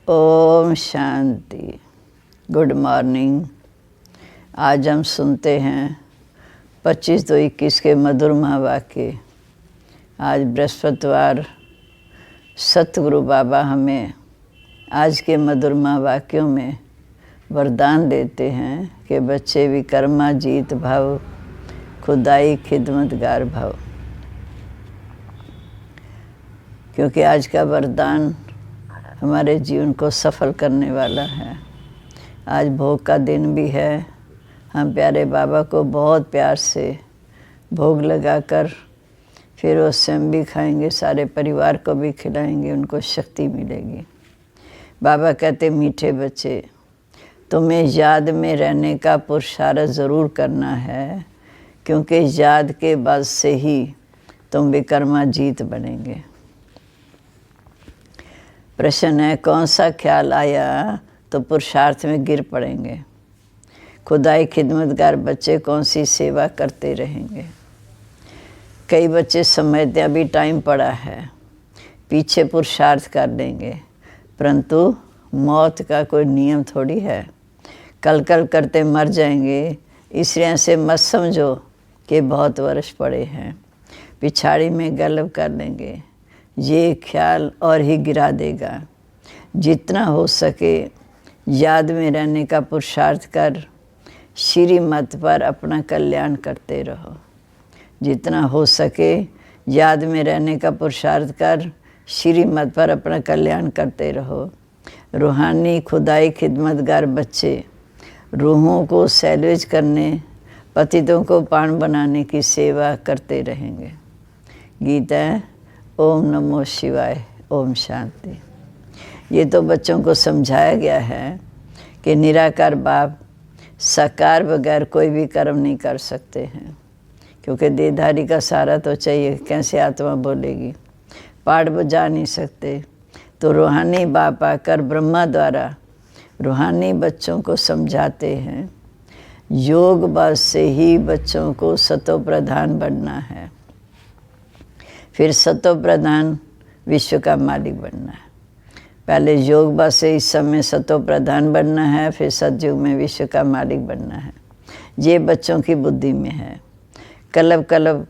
Om Shanti. Good morning. आज हम सुनते हैं 25-2-21 के मधुर महावाक्य। आज बृहस्पतिवार सतगुरु बाबा हमें आज के मधुर महावाक्यों में वरदान देते हैं कि बच्चे विकर्माजीत भव, खुदाई खिदमतगार भव। क्योंकि आज का वरदान हमारे जीवन को सफल करने वाला है। आज भोग का दिन भी है। हम प्यारे बाबा को बहुत प्यार से भोग लगाकर फिर वो स्वयं भी खाएंगे, सारे परिवार को भी खिलाएंगे, उनको शक्ति मिलेगी। बाबा कहते, मीठे बच्चे, तुम्हें याद में रहने का पुरुषार्थ ज़रूर करना है, क्योंकि याद के बल से ही तुम विकर्माजीत बनेंगे। प्रश्न है, कौन सा ख्याल आया तो पुरुषार्थ में गिर पड़ेंगे। खुदाई खिदमतगार बच्चे कौन सी सेवा करते रहेंगे। कई बच्चे समझते अभी टाइम पड़ा है, पीछे पुरुषार्थ कर लेंगे, परंतु मौत का कोई नियम थोड़ी है। कल कल करते मर जाएंगे, इसलिए ऐसे मत समझो कि बहुत वर्ष पड़े हैं, पिछाड़ी में गलब कर लेंगे। ये ख्याल और ही गिरा देगा। जितना हो सके याद में रहने का पुरुषार्थ कर, श्रीमत पर अपना कल्याण करते रहो। जितना हो सके याद में रहने का पुरुषार्थ कर, श्रीमत पर अपना कल्याण करते रहो। रूहानी खुदाई खिदमतगार बच्चे रूहों को सैल्वेज करने, पतितों को पान बनाने की सेवा करते रहेंगे। गीता ओम नमो शिवाय, ओम शांति। ये तो बच्चों को समझाया गया है कि निराकार बाप साकार बगैर कोई भी कर्म नहीं कर सकते हैं, क्योंकि देहधारी का सहारा तो चाहिए। कैसे आत्मा बोलेगी, पाठ बजा नहीं सकते। तो रूहानी बाप आकर ब्रह्मा द्वारा रूहानी बच्चों को समझाते हैं। योग बल से ही बच्चों को सतो प्रधान बनना है, फिर सतो प्रधान विश्व का मालिक बनना है। पहले योग बल से इस समय सतो प्रधान बनना है, फिर सतयुग में विश्व का मालिक बनना है। ये बच्चों की बुद्धि में है। कलब कलब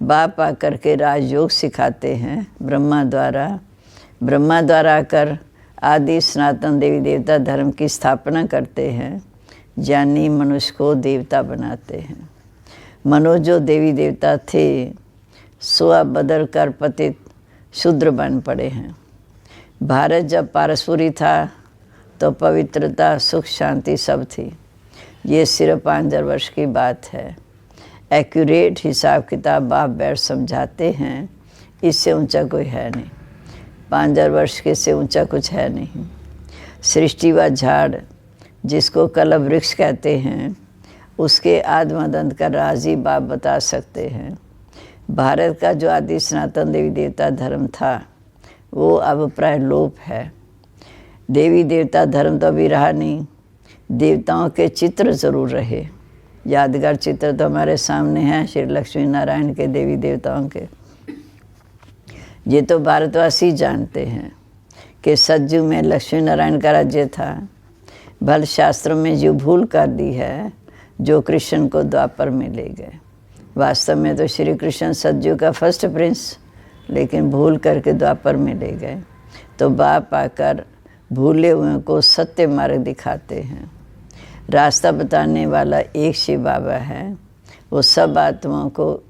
बाप आकर के राजयोग सिखाते हैं ब्रह्मा द्वारा आकर आदि सनातन देवी देवता धर्म की स्थापना करते हैं। ज्ञानी मनुष्य को देवता बनाते हैं। मनो जो देवी देवता थे, सो बदल कर पतित शूद्र बन पड़े हैं। भारत जब पारसपुरी था तो पवित्रता, सुख, शांति सब थी। ये सिर्फ 5000 वर्ष की बात है। एक्यूरेट हिसाब किताब बाप बैठ समझाते हैं। इससे ऊंचा कोई है नहीं। 5000 वर्ष के से ऊंचा कुछ है नहीं। सृष्टि व झाड़, जिसको कलम वृक्ष कहते हैं, उसके आद्मदंत का राज ही बाप बता सकते हैं। भारत का जो आदि सनातन देवी देवता धर्म था, वो अब प्राय लोप है। देवी देवता धर्म तो अभी रहा नहीं। देवताओं के चित्र ज़रूर रहे। यादगार चित्र तो हमारे सामने हैं, श्री लक्ष्मी नारायण के देवी देवताओं के। ये तो भारतवासी जानते हैं कि सतयुग में लक्ष्मी नारायण का राज्य था। भल शास्त्रों में जो भूल कर दी है, जो कृष्ण को द्वापर में ले गए। वास्तव में तो श्री कृष्ण सतयुग का फर्स्ट प्रिंस, लेकिन भूल करके द्वापर में ले गए। तो बाप आकर भूले हुए को सत्य मार्ग दिखाते हैं। रास्ता बताने वाला एक शिव बाबा है। वो सब आत्माओं को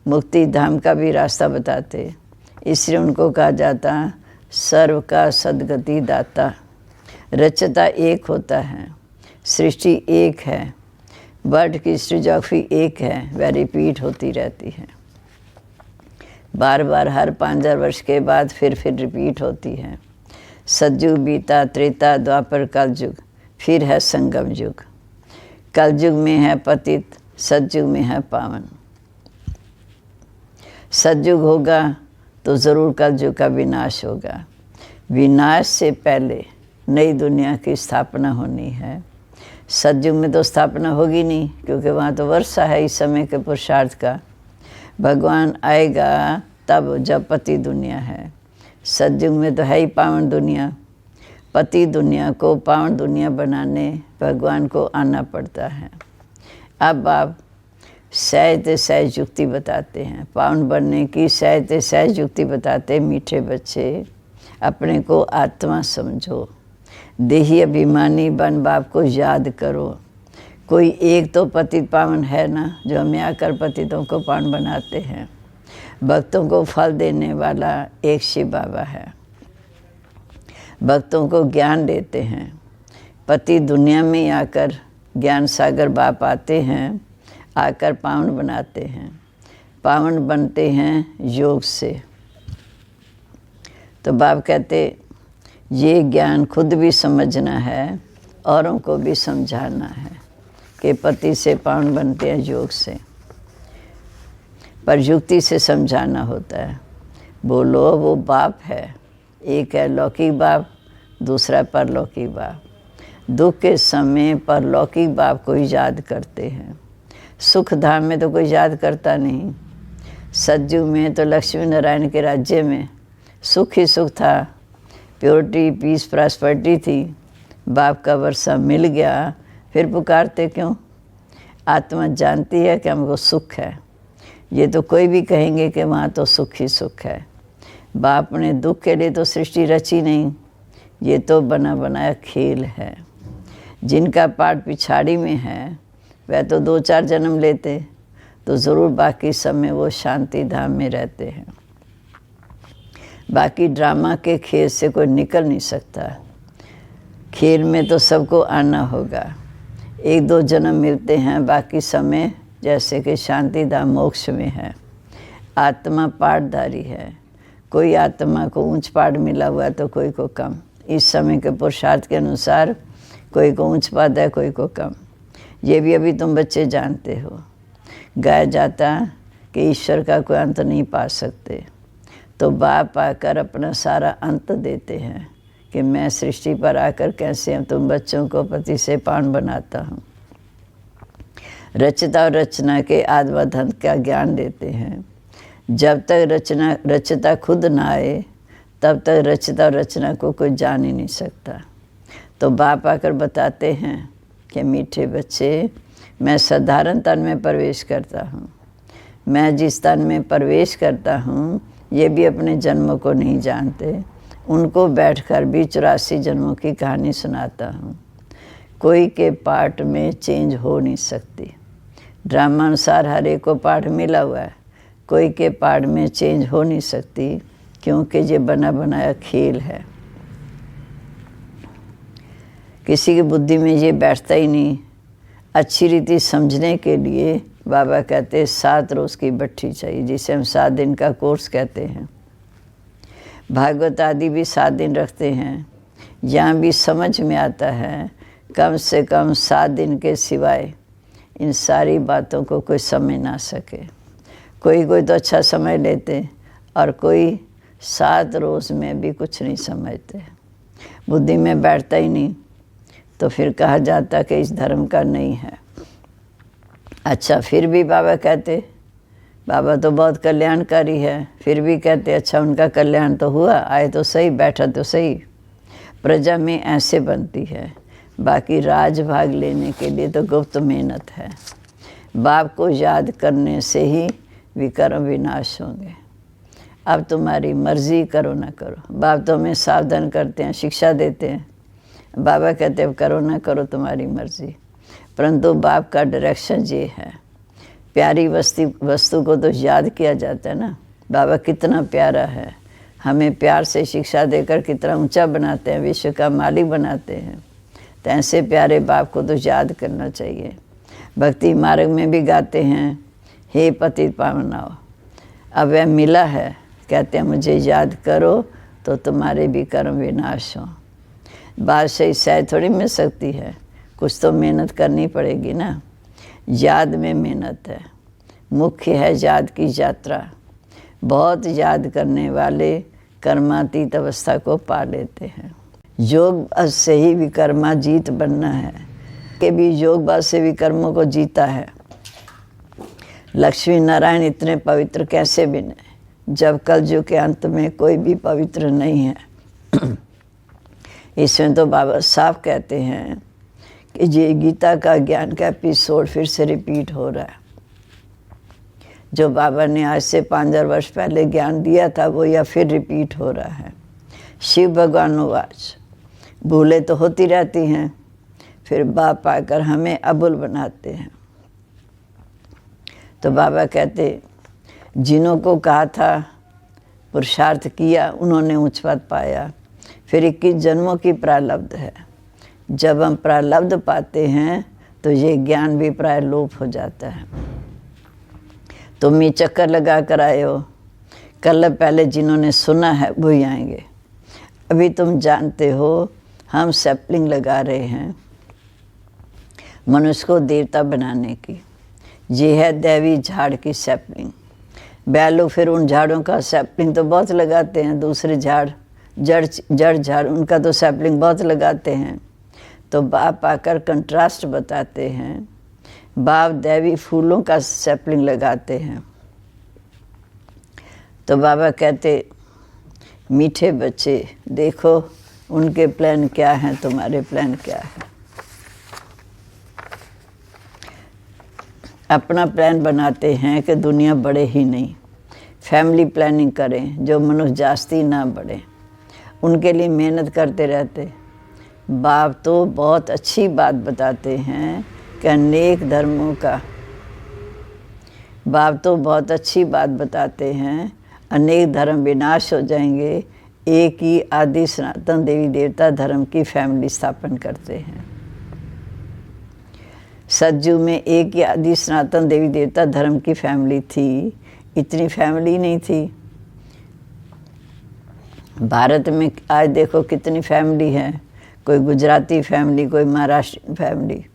मुक्ति धाम का भी रास्ता बताते। इसलिए उनको कहा जाता सर्व का सद्गति दाता। रचता एक होता है, सृष्टि एक है, वर्ड की सृजोग्राफी एक है, वह रिपीट होती रहती है। बार बार हर 5000 वर्ष के बाद फिर रिपीट होती है। सतयुग बीता, त्रेता, द्वापर, कलयुग, फिर है संगम युग। कलयुग में है पतित, सतयुग में है पावन। सतयुग होगा तो ज़रूर कलयुग का विनाश होगा। विनाश से पहले नई दुनिया की स्थापना होनी है। सतयुग में तो स्थापना होगी नहीं, क्योंकि वहाँ तो वर्षा है इस समय के पुरुषार्थ का। भगवान आएगा तब जब पति दुनिया है। सतयुग में तो है ही पावन दुनिया। पति दुनिया को पावन दुनिया बनाने भगवान को आना पड़ता है। अब आप सहज सहज युक्ति बताते हैं, पावन बनने की सहज सहज युक्ति बताते। मीठे बच्चे, अपने को आत्मा समझो, देही अभिमानी बन बाप को याद करो। कोई एक तो पतित पावन है ना, जो हमें आकर पतितों को पावन बनाते हैं। भक्तों को फल देने वाला एक शिव बाबा है, भक्तों को ज्ञान देते हैं। पति दुनिया में आकर ज्ञान सागर बाप आते हैं, आकर पावन बनाते हैं। पावन बनते हैं योग से। तो बाप कहते ये ज्ञान खुद भी समझना है, औरों को भी समझाना है कि पति से पावन बनते हैं योग से, पर युक्ति से समझाना होता है। बोलो वो बाप है, एक है लौकिक बाप, दूसरा परलौकिक बाप। दुख के समय परलौकिक बाप को ही याद करते हैं। सुख धाम में तो कोई याद करता नहीं। सतयुग में तो लक्ष्मी नारायण के राज्य में सुख ही सुख था, प्योरिटी, पीस, प्रॉस्पेरिटी थी। बाप का वर्षा मिल गया, फिर पुकारते क्यों? आत्मा जानती है कि हमको सुख है। ये तो कोई भी कहेंगे कि वहाँ तो सुख ही सुख है। बाप ने दुख के लिए तो सृष्टि रची नहीं, ये तो बना बनाया खेल है। जिनका पाठ पिछाड़ी में है वह तो 2-4 जन्म लेते तो ज़रूर बाकी समय वो शांति धाम में रहते हैं। बाकी ड्रामा के खेल से कोई निकल नहीं सकता। खेल में तो सबको आना होगा। 1-2 जन्म मिलते हैं, बाकी समय जैसे कि शांति धाम मोक्ष में है। आत्मा पाठधारी है। कोई आत्मा को ऊंच पाठ मिला हुआ है तो कोई को कम। इस समय के पुरुषार्थ के अनुसार कोई को ऊंच पाद है, कोई को कम। ये भी अभी तुम बच्चे जानते हो। गाया जाता कि ईश्वर का कोई अंत नहीं पा सकते, तो बाप आकर अपना सारा अंत देते हैं कि मैं सृष्टि पर आकर कैसे तुम बच्चों को पति से पावन बनाता हूँ। रचता और रचना के आद्वध अंत का ज्ञान देते हैं। जब तक रचता खुद ना आए तब तक रचता और रचना को कोई जान ही नहीं सकता। तो बाप आकर बताते हैं कि मीठे बच्चे, मैं साधारण तन में प्रवेश करता हूँ। मैं जिस तन में प्रवेश करता हूँ ये भी अपने जन्मों को नहीं जानते। उनको बैठकर भी 84 जन्मों की कहानी सुनाता हूँ। कोई के पार्ट में चेंज हो नहीं सकती। ड्रामा अनुसार हर एक को पार्ट मिला हुआ है, कोई के पार्ट में चेंज हो नहीं सकती, क्योंकि ये बना बनाया खेल है। किसी की बुद्धि में ये बैठता ही नहीं। अच्छी रीति समझने के लिए बाबा कहते 7 रोज़ की भट्ठी चाहिए, जिसे हम 7 दिन का कोर्स कहते हैं। भागवत आदि भी 7 दिन रखते हैं। यहाँ भी समझ में आता है कम से कम 7 दिन के सिवाय इन सारी बातों को कोई समझ ना सके। कोई तो अच्छा समझ लेते और कोई 7 रोज़ में भी कुछ नहीं समझते, बुद्धि में बैठता ही नहीं। तो फिर कहा जाता कि इस धर्म का नहीं है। अच्छा, फिर भी बाबा कहते बाबा तो बहुत कल्याणकारी है, फिर भी कहते अच्छा उनका कल्याण तो हुआ, आए तो सही, बैठा तो सही। प्रजा में ऐसे बनती है। बाकी राज भाग लेने के लिए तो गुप्त मेहनत है। बाप को याद करने से ही विकर्म विनाश होंगे। अब तुम्हारी मर्जी, करो ना करो। बाप तो हमें सावधान करते हैं, शिक्षा देते हैं। बाबा कहते अब करो ना करो तुम्हारी मर्जी, परंतु बाप का डायरेक्शन ये है। प्यारी वस्तु को तो याद किया जाता है ना। बाबा कितना प्यारा है, हमें प्यार से शिक्षा देकर कितना ऊंचा बनाते हैं, विश्व का मालिक बनाते हैं। तो ऐसे प्यारे बाप को तो याद करना चाहिए। भक्ति मार्ग में भी गाते हैं, हे पतित पावनाओ। अब वह मिला है, कहते हैं मुझे याद करो तो तुम्हारे भी कर्म विनाश हो। बात सही शायद थोड़ी मिल सकती है, कुछ तो मेहनत करनी पड़ेगी ना। याद में मेहनत है, मुख्य है याद की यात्रा। बहुत याद करने वाले कर्मातीत अवस्था को पा लेते हैं। योग बल से ही विकर्मा जीत बनना है, कि भी योग बल से विकर्मों को जीता है। लक्ष्मी नारायण इतने पवित्र कैसे बने, जब कलयुग के अंत में कोई भी पवित्र नहीं है। इसमें तो बाबा साफ कहते हैं कि ये गीता का ज्ञान का एपिसोड फिर से रिपीट हो रहा है। जो बाबा ने आज से 5000 वर्ष पहले ज्ञान दिया था वो यह फिर रिपीट हो रहा है। शिव भगवान वाच, भूलें तो होती रहती हैं, फिर बाप आकर हमें अबुल बनाते हैं। तो बाबा कहते जिन्हों को कहा था पुरुषार्थ किया उन्होंने उच्च पद पाया। फिर 21 जन्मों की प्रारब्ध है। जब हम प्रारब्ध पाते हैं तो ये ज्ञान भी प्राय लोप हो जाता है। तुम ही चक्कर लगा कर आए हो, कल पहले जिन्होंने सुना है वही आएंगे। अभी तुम जानते हो हम सैपलिंग लगा रहे हैं मनुष्य को देवता बनाने की। ये है दैवी झाड़ की सैपलिंग। बैलो फिर उन झाड़ों का सैपलिंग तो बहुत लगाते हैं, दूसरे झाड़ जड़ झाड़ उनका तो सैपलिंग बहुत लगाते हैं। तो बाप आकर कंट्रास्ट बताते हैं। बाप दैवी फूलों का सैपलिंग लगाते हैं। तो बाबा कहते मीठे बच्चे देखो उनके प्लान क्या हैं, तुम्हारे प्लान क्या है। अपना प्लान बनाते हैं कि दुनिया बढ़े ही नहीं, फैमिली प्लानिंग करें जो मनुष्य जास्ती ना बढ़े, उनके लिए मेहनत करते रहते। बाप तो बहुत अच्छी बात बताते हैं कि अनेक धर्मों का, बाप तो बहुत अच्छी बात बताते हैं अनेक धर्म विनाश हो जाएंगे, एक ही आदि सनातन देवी देवता धर्म की फैमिली स्थापन करते हैं। सतयुग में एक ही आदि सनातन देवी देवता धर्म की फैमिली थी, इतनी फैमिली नहीं थी। भारत में आज देखो कितनी फैमिली है, कोई गुजराती फैमिली, कोई महाराष्ट्र फैमिली।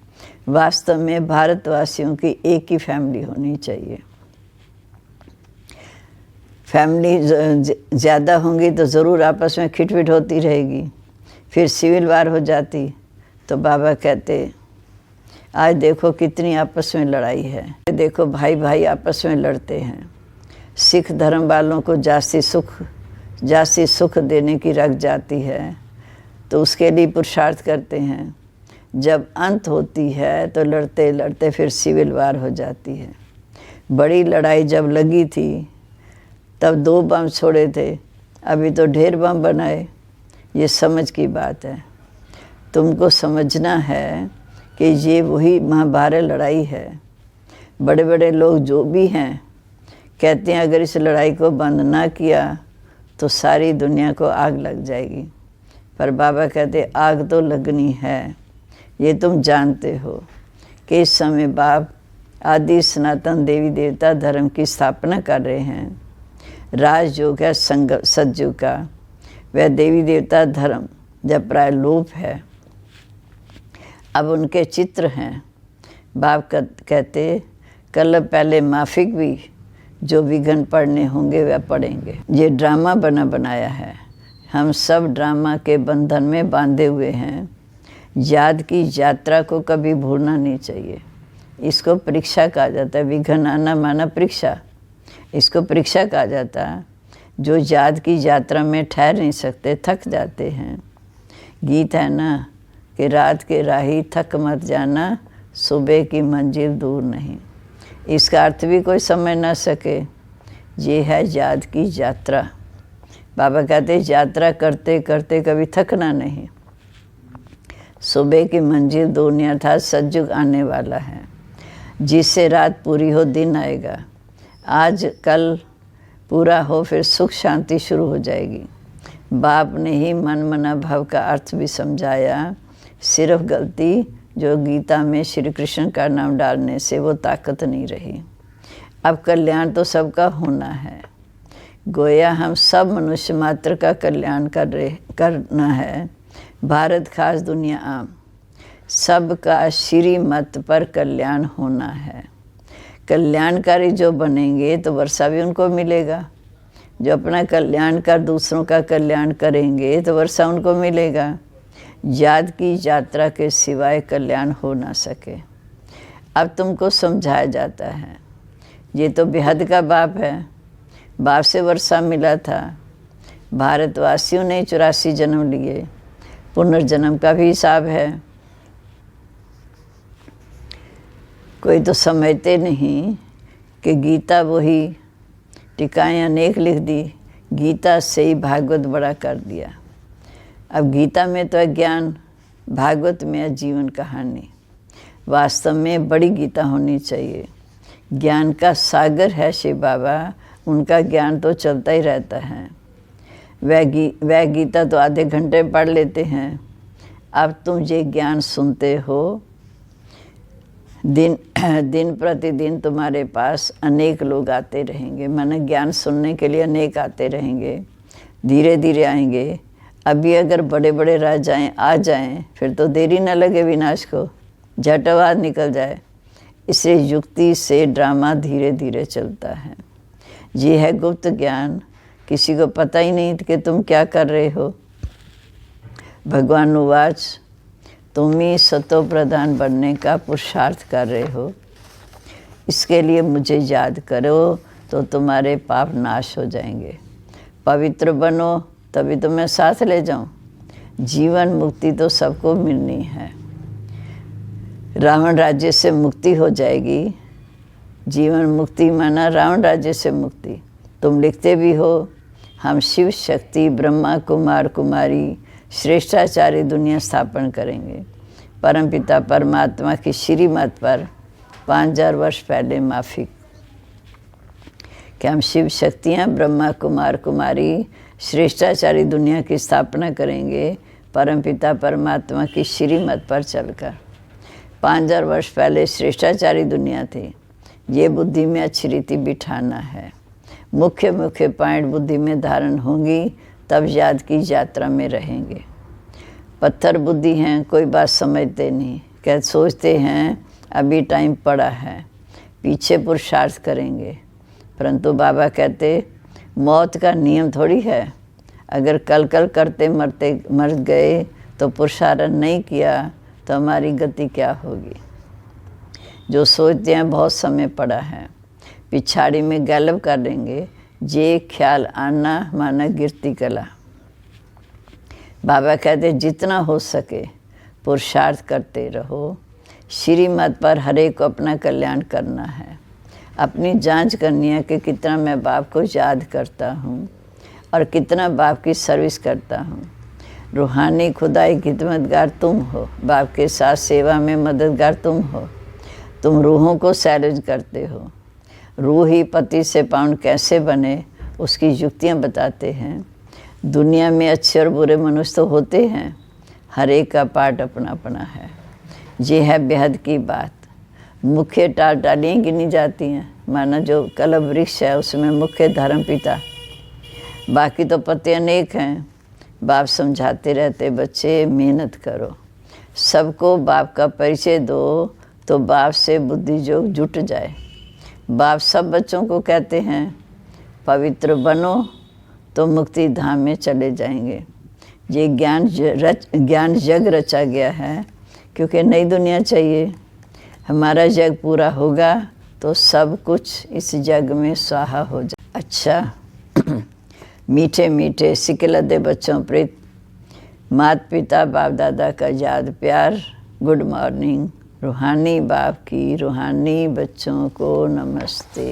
वास्तव में भारतवासियों की एक ही फैमिली होनी चाहिए। फैमिली ज़्यादा होंगी तो ज़रूर आपस में खिटपिट होती रहेगी, फिर सिविल वार हो जाती। तो बाबा कहते आज देखो कितनी आपस में लड़ाई है, देखो भाई भाई आपस में लड़ते हैं। सिख धर्म वालों को जास्ती सुख देने की रख जाती है तो उसके लिए पुरुषार्थ करते हैं। जब अंत होती है तो लड़ते लड़ते फिर सिविल वार हो जाती है। बड़ी लड़ाई जब लगी थी तब 2 बम छोड़े थे, अभी तो ढेर बम बनाए। ये समझ की बात है। तुमको समझना है कि ये वही महाभारत लड़ाई है। बड़े बड़े लोग जो भी हैं कहते हैं अगर इस लड़ाई को बंद ना किया तो सारी दुनिया को आग लग जाएगी। पर बाबा कहते आग तो लगनी है। ये तुम जानते हो कि इस समय बाप आदि सनातन देवी देवता धर्म की स्थापना कर रहे हैं। राजयोग है सतयुग का, वह देवी देवता धर्म जब प्राय लोप है, अब उनके चित्र हैं। बाप कहते कल पहले माफिक भी जो विघ्न पढ़ने होंगे वह पढ़ेंगे। ये ड्रामा बनाया है, हम सब ड्रामा के बंधन में बांधे हुए हैं। याद की यात्रा को कभी भूलना नहीं चाहिए। इसको परीक्षा कहा जाता है। विघ्न आना माना परीक्षा, इसको परीक्षा कहा जाता है। जो याद की यात्रा में ठहर नहीं सकते, थक जाते हैं। गीत है ना कि रात के राही थक मत जाना, सुबह की मंजिल दूर नहीं। इसका अर्थ भी कोई समझ ना सके। ये है याद की यात्रा। बाबा कहते यात्रा करते करते कभी थकना नहीं। सुबह की मंजिल दूर नहीं, अर्थात सतयुग आने वाला है जिससे रात पूरी हो दिन आएगा। आज कल पूरा हो फिर सुख शांति शुरू हो जाएगी। बाप ने ही मन मना भाव का अर्थ भी समझाया। सिर्फ गलती जो गीता में श्री कृष्ण का नाम डालने से वो ताकत नहीं रही। अब कल्याण तो सबका होना है। गोया हम सब मनुष्य मात्र का कल्याण करना है। भारत खास दुनिया आम, सबका श्रीमत पर कल्याण होना है। कल्याणकारी जो बनेंगे तो वर्षा भी उनको मिलेगा। जो अपना कल्याण कर दूसरों का कल्याण करेंगे तो वर्षा उनको मिलेगा। याद की यात्रा के सिवाय कल्याण हो ना सके। अब तुमको समझाया जाता है। ये तो बेहद का बाप है। बाप से वर्षा मिला था। भारतवासियों ने 84 जन्म लिए। पुनर्जन्म का भी हिसाब है। कोई तो समझते नहीं कि गीता वही टीकाएँ अनेक लिख दी, गीता से ही भागवत बड़ा कर दिया। अब गीता में तो है ज्ञान, भागवत में है जीवन कहानी। वास्तव में बड़ी गीता होनी चाहिए। ज्ञान का सागर है शिव बाबा, उनका ज्ञान तो चलता ही रहता है। वह गीता तो आधे घंटे पढ़ लेते हैं। अब तुम ये ज्ञान सुनते हो, दिन प्रतिदिन तुम्हारे पास अनेक लोग आते रहेंगे, माने ज्ञान सुनने के लिए अनेक आते रहेंगे, धीरे धीरे आएंगे। अभी अगर बड़े बड़े आ जाएं फिर तो देरी न लगे विनाश को, झटवाद निकल जाए। इसलिए युक्ति से ड्रामा धीरे धीरे चलता है। ये है गुप्त ज्ञान, किसी को पता ही नहीं कि तुम क्या कर रहे हो। भगवान उवाच, तुम ही सतो प्रधान बनने का पुरुषार्थ कर रहे हो। इसके लिए मुझे याद करो तो तुम्हारे पाप नाश हो जाएंगे। पवित्र बनो तभी तो मैं साथ ले जाऊं। जीवन मुक्ति तो सबको मिलनी है। रावण राज्य से मुक्ति हो जाएगी। जीवन मुक्ति माना रावण राज्य से मुक्ति। तुम लिखते भी हो, हम शिव शक्ति ब्रह्मा कुमार कुमारी श्रेष्ठाचार्य दुनिया स्थापन करेंगे। परमपिता परमात्मा की श्रीमत पर 5000 वर्ष पहले माफी कि हम शिव शक्तियाँ ब्रह्मा कुमार कुमारी श्रेष्ठाचार्य दुनिया की स्थापना करेंगे, परमपिता परमात्मा की श्रीमत पर चलकर। 5000 वर्ष पहले श्रेष्ठाचार्य दुनिया थी। ये बुद्धि में अच्छी रीति बिठाना है। मुख्य मुख्य पॉइंट बुद्धि में धारण होंगी, तब याद की यात्रा में रहेंगे। पत्थर बुद्धि हैं, कोई बात समझते नहीं, क्या सोचते हैं अभी टाइम पड़ा है, पीछे पुरुषार्थ करेंगे। परंतु बाबा कहते मौत का नियम थोड़ी है। अगर कल करते मर गए तो पुरुषार्थ नहीं किया तो हमारी गति क्या होगी। जो सोचते हैं बहुत समय पड़ा है, पिछाड़ी में गैलब कर देंगे, ये ख्याल आना माना गिरती कला। बाबा कहते जितना हो सके पुरुषार्थ करते रहो। श्रीमत पर हर एक को अपना कल्याण करना है। अपनी जांच करनी है कि कितना मैं बाप को याद करता हूँ और कितना बाप की सर्विस करता हूँ। रूहानी खुदाई खिदमतगार तुम हो, बाप के साथ सेवा में मददगार तुम हो। तुम रूहों को सैलूट करते हो। रूह ही पति से पाउंड कैसे बने उसकी युक्तियाँ बताते हैं। दुनिया में अच्छे और बुरे मनुष्य तो होते हैं, हर एक का पार्ट अपना अपना है। ये है बेहद की बात। मुख्य टालियाँ गिनी जाती हैं, माना जो कलम वृक्ष है उसमें मुख्य धर्म पिता, बाकी तो पत्ते अनेक हैं। बाप समझाते रहते बच्चे मेहनत करो, सबको बाप का परिचय दो तो बाप से बुद्धि जो जुट जाए। बाप सब बच्चों को कहते हैं पवित्र बनो तो मुक्ति धाम में चले जाएंगे। ये ज्ञान जग रचा गया है, क्योंकि नई दुनिया चाहिए। हमारा जग पूरा होगा तो सब कुछ इस जग में स्वाहा हो जाए। अच्छा मीठे मीठे सिकलदे बच्चों प्रीत, माता पिता बाप दादा का याद प्यार। Good morning. रूहानी बाप की रूहानी बच्चों को नमस्ते।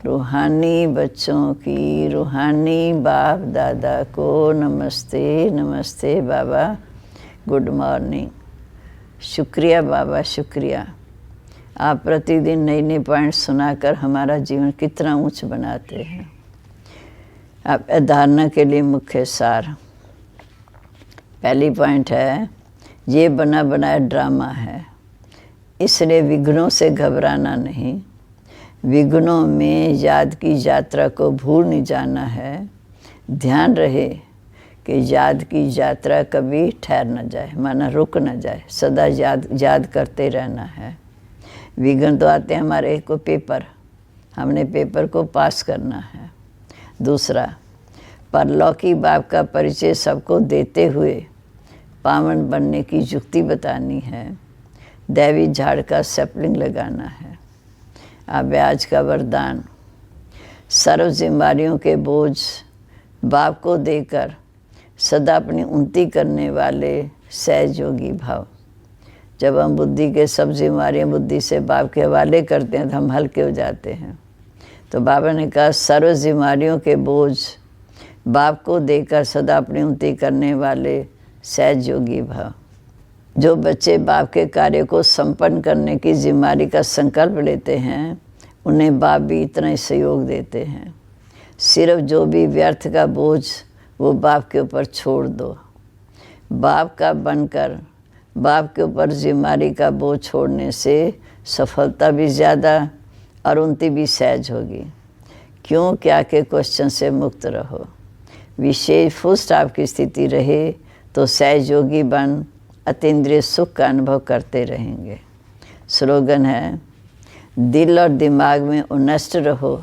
रूहानी बच्चों की रूहानी बाप दादा को नमस्ते। नमस्ते बाबा, गुड मॉर्निंग। शुक्रिया बाबा, शुक्रिया। आप प्रतिदिन नई नई पॉइंट सुनाकर हमारा जीवन कितना ऊंच बनाते हैं। आप धारणा के लिए मुख्य सार। पहली पॉइंट है, ये बना बनाया ड्रामा है, इसलिए विघ्नों से घबराना नहीं। विघ्नों में याद की यात्रा को भूल नहीं जाना है। ध्यान रहे कि याद की यात्रा कभी ठहर न जाए, माना रुक न जाए, सदा याद करते रहना है। विघ्न तो आते हैं हमारे को पेपर, हमने पेपर को पास करना है। दूसरा, परलौकी बाप का परिचय सबको देते हुए पावन बनने की युक्ति बतानी है। दैवी झाड़ का सैपलिंग लगाना है। अब आज का वरदान, सर्व जिम्मेदारियों के बोझ बाप को देकर सदा अपनी उन्नति करने वाले सहज योगी भाव। जब हम बुद्धि के सब जिम्मेवारियाँ बुद्धि से बाप के हवाले करते हैं तो हम हल्के हो जाते हैं। तो बाबा ने कहा सर्व जिम्मेवारियों के बोझ बाप को देकर सदा अपनी उन्नति करने वाले सहज योगी भाव। जो बच्चे बाप के कार्य को संपन्न करने की जिम्मेदारी का संकल्प लेते हैं उन्हें बाप भी इतना ही सहयोग देते हैं। सिर्फ जो भी व्यर्थ का बोझ वो बाप के ऊपर छोड़ दो। बाप का बनकर बाप के ऊपर जिम्मेदारी का बोझ छोड़ने से सफलता भी ज़्यादा और उन्नति भी सहज होगी। क्यों क्या के क्वेश्चन से मुक्त रहो। विशेष फुल स्टॉप की स्थिति रहे तो सहज योगी बन अतीन्द्रिय सुख का अनुभव करते रहेंगे। स्लोगन है दिल और दिमाग में उन्नष्ट रहो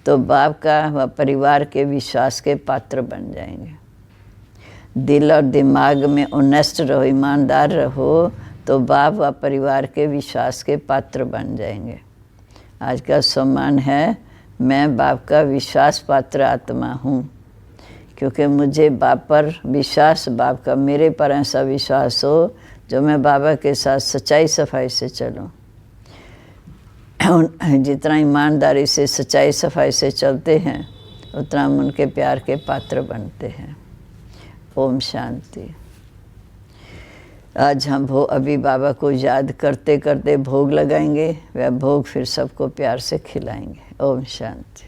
तो बाप का व परिवार के विश्वास के पात्र बन जाएंगे। दिल और दिमाग में उन्नष्ट रहो, ईमानदार रहो तो बाप व परिवार के विश्वास के पात्र बन जाएंगे। आज का सम्मान है मैं बाप का विश्वास पात्र आत्मा हूँ, क्योंकि मुझे बाप पर विश्वास, बाप का मेरे पर ऐसा विश्वास हो जो मैं बाबा के साथ सच्चाई सफाई से चलूं। जितना ईमानदारी से सच्चाई सफाई से चलते हैं उतना हम उनके प्यार के पात्र बनते हैं। ओम शांति। आज हम अभी बाबा को याद करते करते भोग लगाएंगे, वह भोग फिर सबको प्यार से खिलाएंगे। ओम शांति।